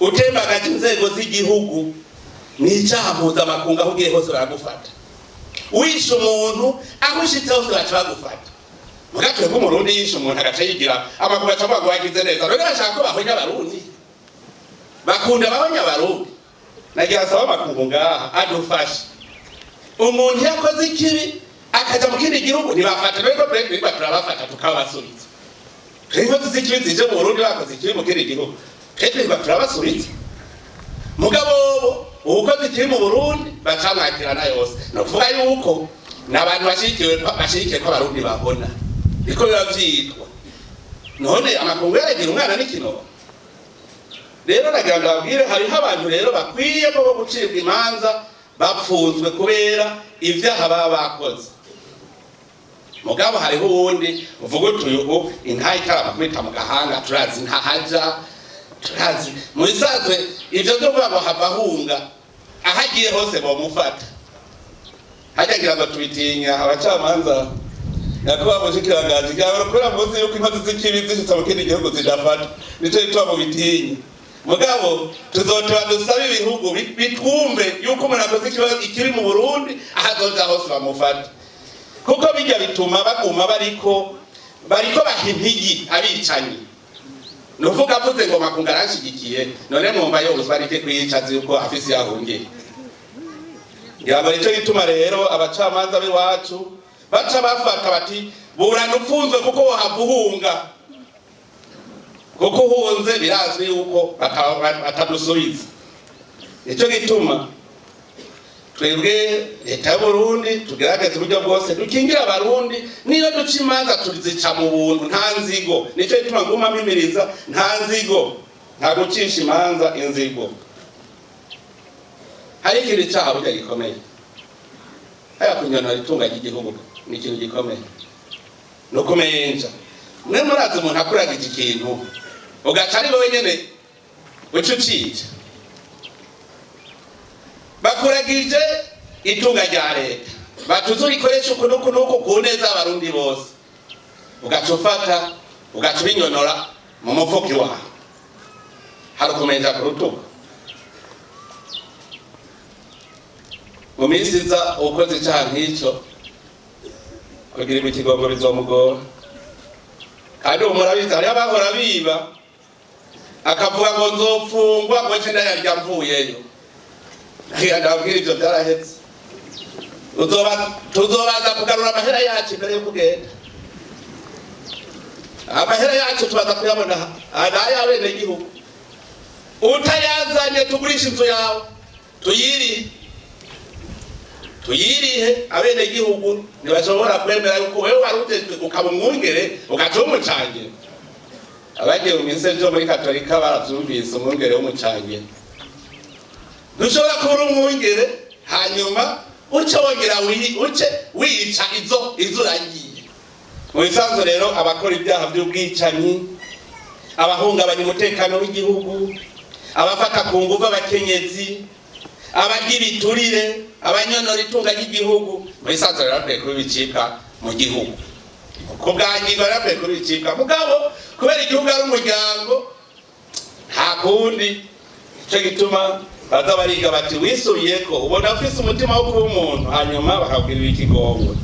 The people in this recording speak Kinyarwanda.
utembagaje inzego z'igihugu n'icyaha mpuzamakungu aho ugiye hose baragufata. Wishe umuntu agushitse hose baca bagufata. Mugatwe nk'umurundi yishe umuntu agaca yigira amakuru acavuga ngo wagize neza. Rero bashaka ko bahonya abarundi, bakunda bahonya abarundi. Nagira saba amakungu ngaha adufashe. Umuntu yakoze ikibi akaja mu kindi gihugu ntibafata, rero twebwe turabafata tukabasubiza. Rero tuzikibi zije mu Burundi bakoze ikibi mu kindi gihugu, twebwe turabasubiza. Mugabo ukoze ikibi mu Burundi bacamwakirana yose. No kuvuga yuko n'abantu bashikiye ko abarundi babona niko biba vyitwa. None amakungu yaragira umwana n'ikino. Rero nagira ndabwire hariho abantu rero bakwiye ko gucibwa imanza bapfunzwe kubera ivyaha baba bakoze. Mugabo hariho uwundi uvuga utuyo intayi karabakubita mu gahanga turazi ntahaja, turazi muizazwe ivyo byo babo havahunga ahagiye hose bomufata. Hajagira ngo tubitinya abacamanza yakuba mushikiranganje gabara kora muzi yuko inkozi z'ikibi zishitse mu kindi gihugu zidafata, nico itwa mu bitinyi. Mugabo tuzotora dusaba ibihugu bitwumve yuko umuntu akoze ikibi mu Burundi ahazoza hose bamufata, kuko bijya bituma baguma bariko bahimpigi abicanyi. Nuvuga avuze ngo makungu aranshigikiye, none mwumva yo uzbarike kwicaza yuko afisi yahungiye. Yaba ico gituma rero abacamanza b'iwacu baca bafata bati burana ufunzwe kuko wahavuhunga, kuko uhunze birazwi yuko batadusubiza. Nico gituma twebwe leta y'u Burundi tugerageza uburyo bwose dukingira abarundi, niyo duca imanza tuzica mu buntu nta nzigo. Nico gituma nguma mpimiriza nta nzigo, nta gucisha imanza inzigo. Hari ikintu cyaha burya gikomeye, haya kunyonora itunga ry'igihugu ni ikintu gikomeye. No kumenja mwe murazi umuntu akuragije ikintu ugaca ari wowe nyene ucucije. Bakuragije itunga rya leta batuzura ikoresha ukunuko kuneza abarundi bose, ugaca ufata ugaca binyonora mu mufuki wawe. Hari kumenja ku rutugu. Mu minsi iza ukoze icyaha nk'icyo kugira ikigongo bizomugora. Kandi umurabizi hariho abahora biba akavuga ngo nzofungwa ngo nce ndayarya mvuyeyo. Ndabwira ivyo byarahetse. Tuzobaza kugarura amahera yacu mbere yo kugenda. Amahera yacu tubaza kuyabona adaye abenegihugu. Utayazanye tugurisha inzu yawe tuyirihe abenegihugu ntibashobora kwemera yuko wewe warutejwe ukaba umwungere ugaca umucangire. Abagiye mu minsi ejo muri Katolika baravyumvise umwungere w'umucangire. Ntushobora kuba umwungere hanyuma uce wongera wica izo uragiye. Mu bisanzwe rero abakora ibyaha by'ubwicanyi, abahungabanya umutekano w'igihugu, abafata ku nguvu abakenyezi, abagira iturire, abanyonora itunga ry'igihugu, mu bisanzwe rero bakwiye kubicika mu gihugu. Kubwangingo rero bakwiye kubicika. Mugabo kubera igihugu ari umuryango nta kundi. Ico gituma baza bariga bati wisubiyeko ubona ufise umutima wo kuba umuntu, hanyuma bakabwirira ikigongo.